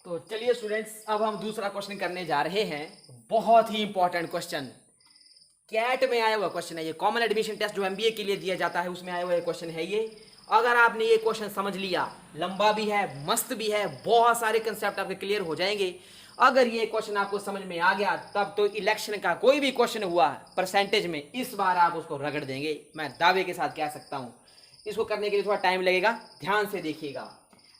तो चलिए स्टूडेंट्स, अब हम दूसरा क्वेश्चन करने जा रहे हैं। बहुत ही इंपॉर्टेंट क्वेश्चन, कैट में आया हुआ क्वेश्चन है ये। कॉमन एडमिशन टेस्ट जो एमबीए के लिए दिया जाता है उसमें आया हुआ क्वेश्चन है ये। अगर आपने ये क्वेश्चन समझ लिया, लंबा भी है, मस्त भी है, बहुत सारे कंसेप्ट आपके क्लियर हो जाएंगे। अगर ये क्वेश्चन आपको समझ में आ गया तब तो इलेक्शन का कोई भी क्वेश्चन हुआ परसेंटेज में, इस बार आप उसको रगड़ देंगे, मैं दावे के साथ कह सकता हूं। इसको करने के लिए थोड़ा टाइम लगेगा, ध्यान से देखिएगा।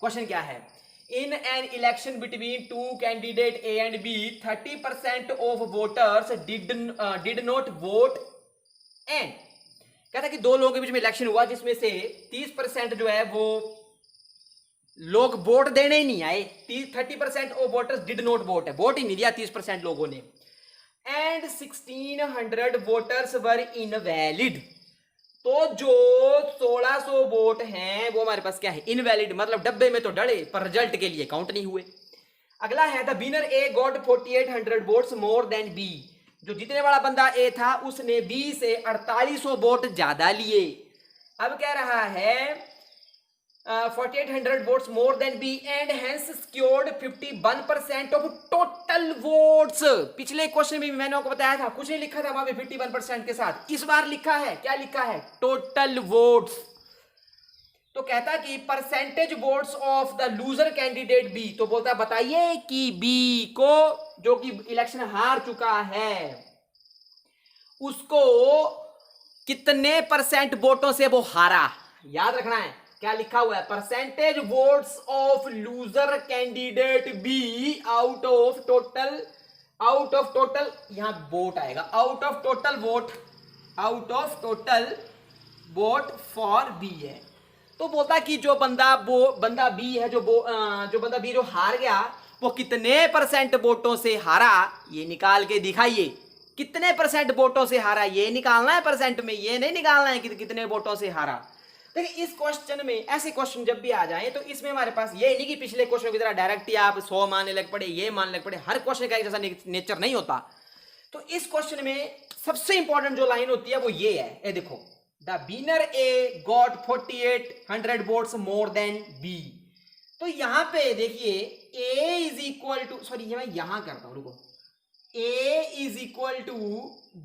क्वेश्चन क्या है? In an election between two candidate A and B, 30% of voters did not vote and कहता है कि दो लोगों के बीच में इलेक्शन हुआ जिसमें से 30% जो है वो लोग वोट देने ही नहीं आए। 30% of voters did not vote है, वोट ही नहीं दिया 30% लोगों ने। एंड 1600 वोटर्स वर इनवैलिड, तो जो 1600 वोट हैं वो हमारे पास क्या है? इनवैलिड, मतलब डब्बे में तो डले पर रिजल्ट के लिए काउंट नहीं हुए। अगला है the winner A got 4800 votes more than B, जो जीतने वाला बंदा ए था उसने बी से 4800 वोट ज्यादा लिए। अब कह रहा है 4800 votes more than B and hence secured 51% of total votes. पिछले क्वेश्चन में भी मैंने आपको बताया था, कुछ नहीं लिखा था वहां पे 51% के साथ, इस बार लिखा है, क्या लिखा है? Total votes. तो कहता कि percentage votes of the loser candidate B, तो बोलता बताइए कि बी को, जो कि इलेक्शन हार चुका है, उसको कितने परसेंट वोटों से वो हारा। याद रखना है क्या लिखा हुआ है? Percentage votes of loser candidate B out of total, यहां वोट आएगा, out of total vote for B है। तो बोलता कि जो बंदा बी है, जो बंदा बी जो हार गया वो कितने परसेंट वोटों से हारा, ये निकाल के दिखाइए। कितने परसेंट वोटों से हारा ये निकालना है, परसेंट में ये नहीं निकालना है कि कितने वोटों से हारा। देखिए इस क्वेश्चन में, ऐसे क्वेश्चन जब भी आ जाए तो इसमें हमारे पास ये नहीं कि पिछले क्वेश्चन की तरह डायरेक्ट ही आप 100 मानने लग पड़े, ये मानने लग पड़े। हर क्वेश्चन का एक जैसा नेचर नहीं होता। तो इस क्वेश्चन में सबसे इंपॉर्टेंट जो लाइन होती है वो ये है, ये देखो, the winner A got 4800 votes more than B. तो यहां पे देखिए A is equal to, sorry मैं यहां करता हूं, रुको, A is equal to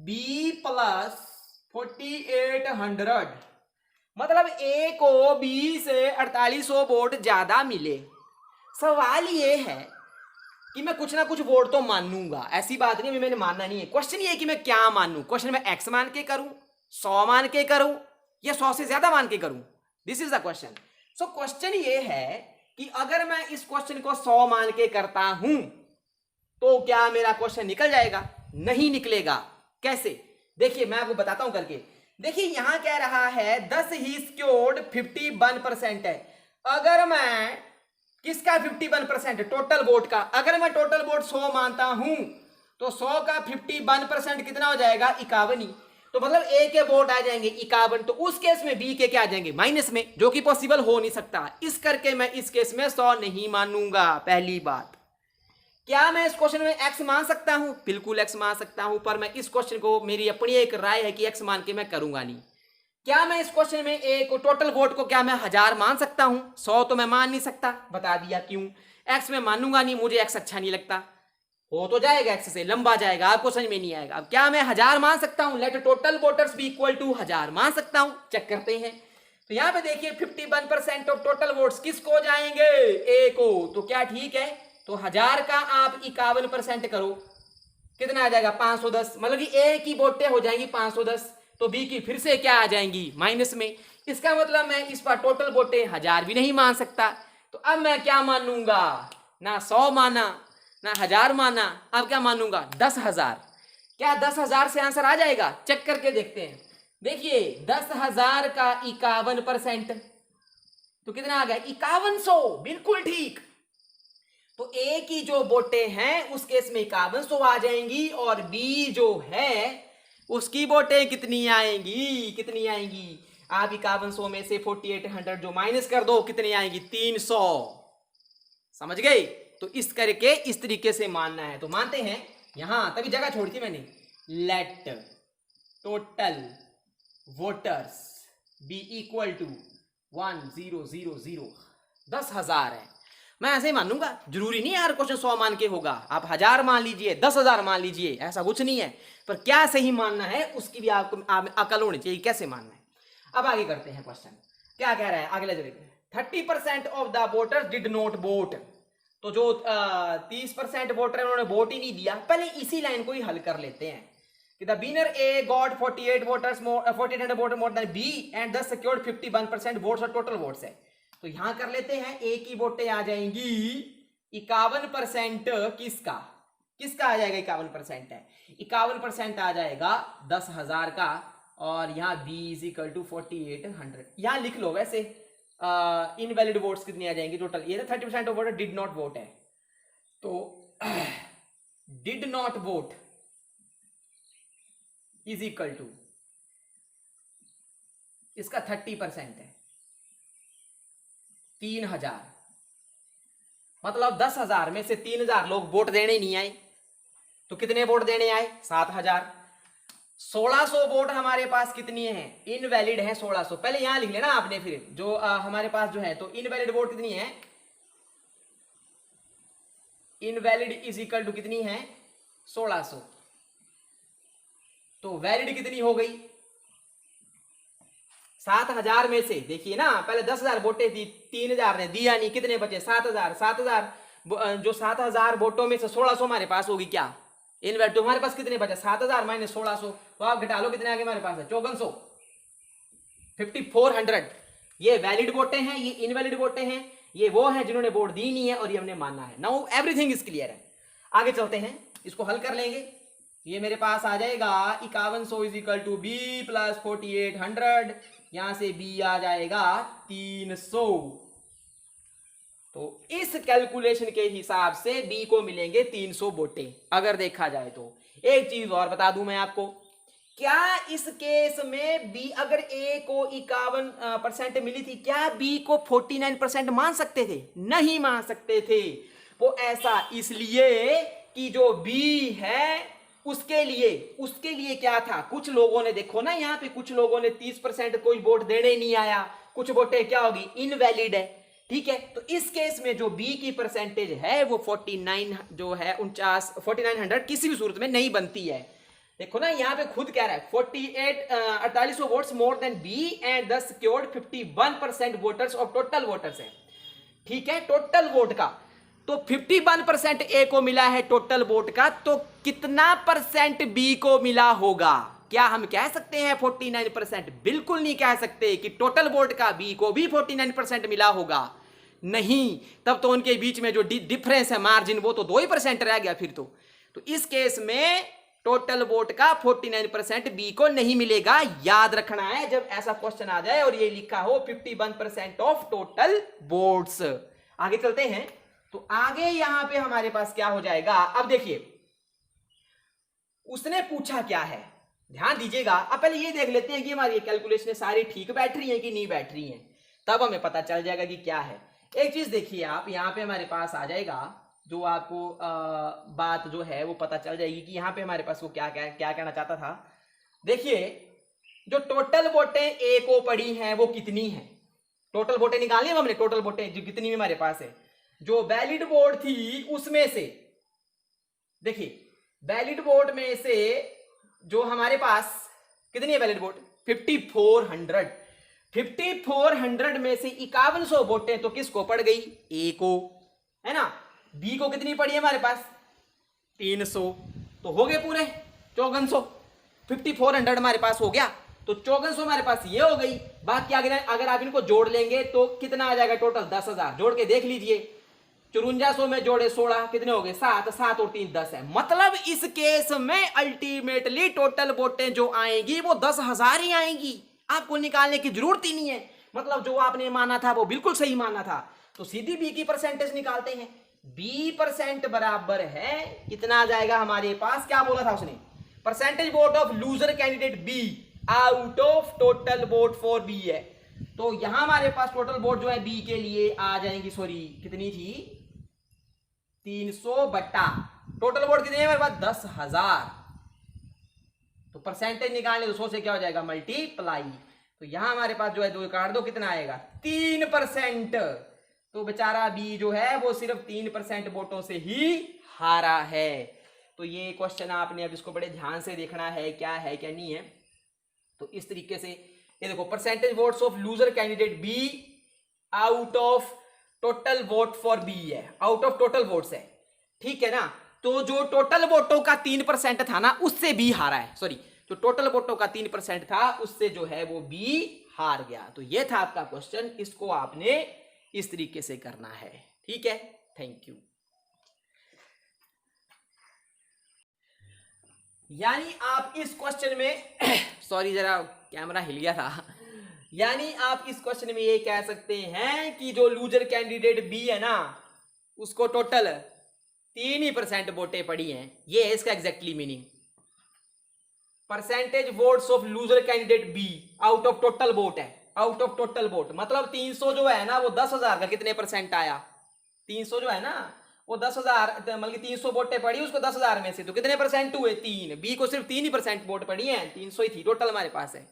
B plus 4800, मतलब ए को बी से 4800 वोट ज्यादा मिले। सवाल ये है कि मैं कुछ ना कुछ वोट तो मानूंगा, ऐसी बात नहीं है मैंने मानना नहीं है। क्वेश्चन ये है कि मैं क्या मानूं। क्वेश्चन में एक्स मान के करूं, 100 मान के करूं, या 100 से ज्यादा मान के करूं, this is the question. So question ये है कि अगर मैं इस क्वेश्चन को 100 मान के करता हूं तो क्या मेरा क्वेश्चन निकल जाएगा? नहीं निकलेगा। कैसे? देखिए मैं आपको बताता हूं करके। देखिए यहां कह रहा है 10 ही स्क्योर्ड 51% है। अगर मैं किसका 51%? टोटल वोट का। अगर मैं टोटल वोट 100 मानता हूं तो 100 का 51% कितना हो जाएगा? 51 ही। तो मतलब ए के वोट आ जाएंगे 51, तो उस केस में बी के क्या आ जाएंगे? माइनस में, जो कि पॉसिबल हो नहीं सकता। इस करके मैं इस केस में 100 नहीं मानूंगा। पहली बात। क्या मैं इस क्वेश्चन में एक्स मान सकता हूं? बिल्कुल एक्स मान सकता हूं, पर मैं इस क्वेश्चन को, मेरी अपनी एक राय है कि एक्स मान के मैं करूंगा नहीं। क्या मैं इस क्वेश्चन में ए को, टोटल वोट को, क्या मैं 1000 मान सकता हूं? 100 तो मैं मान नहीं सकता, बता दिया क्यों। एक्स में मानूंगा नहीं, मुझे एक्स अच्छा नहीं लगता। हो तो जाएगा एक्स से, लंबा जाएगा, आपको समझ में नहीं आएगा। अब क्या मैं 1000 मान सकता हूं? Let total voters be equal to 1000 मान सकता हूं। चेक करते हैं। तो यहां पे देखिए 51% ऑफ टोटल वोट्स किसको जाएंगे? ए को। तो क्या ठीक है? तो 1000 का आप 51% करो, कितना आ जाएगा? 510, मतलब कि ए की वोटें हो जाएंगी 510, तो बी की फिर से क्या आ जाएंगी? माइनस में। इसका मतलब मैं इस पर टोटल वोटें 1000 भी नहीं मान सकता। तो अब मैं क्या मानूंगा? ना 100 माना, ना 1000 माना, अब क्या मानूंगा? 10,000। क्या 10,000 से आंसर आ जाएगा? चेक करके देखते हैं। देखिए 10,000 का 51%, तो कितना आ गया? 5100। बिल्कुल ठीक। तो ए की जो वोटें हैं उस केस में 5100 आ जाएंगी, और बी जो है उसकी वोटें कितनी आएंगी? कितनी आएंगी? आप 5100 में से 4800 जो माइनस कर दो, कितनी आएंगी? 300। समझ गए? तो इस करके इस तरीके से मानना है। तो मानते हैं, यहां तभी जगह छोड़ी थी मैंने। Let total voters be equal to 1000, 10,000 है। मैं ऐसे ही मानूंगा। जरूरी नहीं है हर क्वेश्चन 100 मान के होगा, आप 1000 मान लीजिए, 10,000 मान लीजिए, ऐसा कुछ नहीं है। पर क्या सही मानना है उसकी भी आपको अकल होनी चाहिए, कैसे मानना है। अब आगे करते हैं क्वेश्चन, क्या कह रहा है अगले देखते हैं। 30% of the voters did not vote. तो जो 30% वोटर है उन्होंने वोट ही नहीं दिया। पहले इसी लाइन को ही हल कर लेते हैं कि the winner A got 48 voters 4800 voter more than B and दस सिक्योर्ड 51% वोट्स और टोटल वोट्स है। तो यहां कर लेते हैं, ए की वोटें आ जाएंगी 51%। किसका आ जाएगा 51% है, 51% आ जाएगा 10,000 का। और यहाँ b इज इक्वल टू 4800। यहां लिख लो वैसे इनवैलिड वोट्स कितनी आ जाएंगी टोटल। ये 30% of voter did not vote है, तो did not vote is equal to इसका 30% है 3000। मतलब 10,000 में से 3,000 लोग वोट देने नहीं आए, तो कितने वोट देने आए 7,000। 1600 वोट हमारे पास कितनी है, इनवैलिड है 1600। पहले यहां लिख लेना आपने, फिर जो हमारे पास जो है, तो इनवैलिड वोट कितनी है, इनवैलिड इज इक्वल टू कितनी है 1600। तो वैलिड कितनी हो गई 7,000 में से। देखिए ना, पहले 10,000 वोटें थी, 3,000 ने दिया नहीं, कितने बचे 7,000। 7,000 जो 7,000 वोटों में से 1600 हमारे पास होगी क्या इनवैलिड। तो हमारे पास कितने बचे 7,000 माइनस 1600, तो आप घटा लो कितने आगे हमारे पास है 5400, 5400। ये वैलिड वोटें हैं, ये इनवैलिड वोटें हैं, ये वो हैं जिन्होंने वोट दी नहीं है और ये हमने मानना है। नाउ एवरीथिंग इज क्लियर है। आगे चलते हैं, इसको हल कर लेंगे। ये मेरे पास आ जाएगा 5100 is equal to B plus 4800। यहां से बी आ जाएगा 300। तो इस कैलकुलेशन के हिसाब से बी को मिलेंगे 300 वोटें अगर देखा जाए तो। एक चीज और बता दूं मैं आपको, क्या इस केस में बी अगर ए को 51% मिली थी, क्या बी को 49% मान सकते थे? नहीं मान सकते थे। वो ऐसा इसलिए कि जो बी है उसके लिए क्या था, कुछ लोगों ने, देखो ना यहाँ पे, कुछ लोगों ने 30% कोई वोट देने नहीं आया, कुछ वोटें क्या होगी इनवैलिड है, ठीक है। तो इस केस में जो बी की परसेंटेज है वो 49 जो है 4900 किसी भी सूरत में नहीं बनती है। देखो ना यहाँ पे खुद कह रहा है 48 votes more than B and दस secured 51% voters of total voters है, ठीक है, टोटल वोट का। तो 51% ए को मिला है टोटल वोट का, तो कितना परसेंट बी को मिला होगा? क्या हम कह सकते हैं 49%? बिल्कुल नहीं कह सकते कि टोटल वोट का बी को भी 49% मिला होगा, नहीं। तब तो उनके बीच में जो डिफरेंस है मार्जिन, वो तो 2% रह गया फिर तो इस केस में टोटल वोट का 49% बी को नहीं मिलेगा। याद रखना है जब ऐसा क्वेश्चन आ जाए और ये लिखा हो 51% ऑफ टोटल वोट्स। आगे चलते हैं, तो आगे यहां पे हमारे पास क्या हो जाएगा, अब देखिए उसने पूछा क्या है, ध्यान दीजिएगा। अब पहले ये देख लेते हैं कि हमारी कैलकुलेशन सारी ठीक बैठ रही है कि नहीं बैठ रही है, तब हमें पता चल जाएगा कि क्या है। एक चीज देखिए आप, यहां पे हमारे पास आ जाएगा, जो आपको बात जो है वो पता चल जाएगी कि यहां पे हमारे पास वो क्या कहना चाहता था। देखिए जो टोटल वोटें ए को पड़ी हैं वो कितनी है, टोटल वोटें निकालनी है हमने, टोटल वोटें जो कितनी भी हमारे पास है। जो वैलिड वोट थी उसमें से, देखिए वैलिड वोट में से जो हमारे पास कितनी है वैलिड वोट 5400। 5400 में से 5100 वोटें तो किसको पड़ गई, ए को, है ना। बी को कितनी पड़ी है हमारे पास 300, तो हो गए पूरे 5400। 5400 हमारे पास हो गया, तो 5400 हमारे पास ये हो गई। बाकी अगर आप इनको जोड़ लेंगे तो कितना आ जाएगा टोटल 10,000। जोड़ के देख लीजिए, 5400 में जोड़े 16 कितने हो गए 7, 7 और 3 10 है। मतलब इस केस में अल्टीमेटली टोटल वोटें जो आएंगी वो 10,000 ही आएंगी, आपको निकालने की जरूरत ही नहीं है। मतलब जो आपने माना था वो बिल्कुल सही माना था। तो सीधी बी की परसेंटेज निकालते हैं। बी परसेंट बराबर है कितना आ जाएगा हमारे पास, क्या बोला था उसने, percentage vote of loser candidate B out of total vote for B है। तो यहां हमारे पास टोटल वोट जो है बी के लिए आ जाएंगी, सॉरी कितनी थी 300 बट्टा टोटल वोट कितने हमारे पास 10,000। तो परसेंटेज निकालने तो 100 से क्या हो जाएगा मल्टीप्लाई। तो यहां हमारे पास जो है 2 काट दो कितना आएगा 3%। तो बेचारा बी जो है वो सिर्फ 3% वोटों से ही हारा है। तो ये क्वेश्चन आपने अब इसको बड़े ध्यान से देखना है क्या नहीं है। तो इस तरीके से ये देखो, percentage votes of loser candidate B out of total vote for B है, आउट ऑफ टोटल वोट्स है, ठीक है ना। तो जो टोटल वोटों का 3% था ना, उससे बी हारा है, सॉरी, जो टोटल वोटों का 3% था उससे जो है वो बी हार गया। तो ये था आपका क्वेश्चन, इसको आपने इस तरीके से करना है, ठीक है। Thank you. यानी आप इस क्वेश्चन में सॉरी जरा कैमरा हिल गया था, यानी आप इस क्वेश्चन में ये कह सकते हैं कि जो लूजर कैंडिडेट बी है ना, उसको टोटल 3% वोटें पड़ी हैं, ये है इसका exactly meaning. Percentage votes of loser candidate B out of total vote है, आउट ऑफ टोटल वोट मतलब 300 जो है ना वो 10,000 का कितने परसेंट आया, 300 जो है ना वो 10,000, मतलब 300 वोटें पड़ी उसको 10,000 में से, तो कितने परसेंट हुए, 3। बी को सिर्फ 3% वोट पड़ी है, 300 ही थी टोटल हमारे पास है,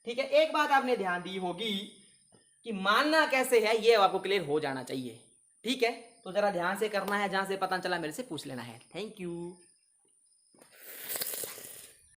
ठीक है। एक बात आपने ध्यान दी होगी कि मानना कैसे है ये आपको क्लियर हो जाना चाहिए, ठीक है। तो जरा ध्यान से करना है, जहां से पता चला मेरे से पूछ लेना है। Thank you.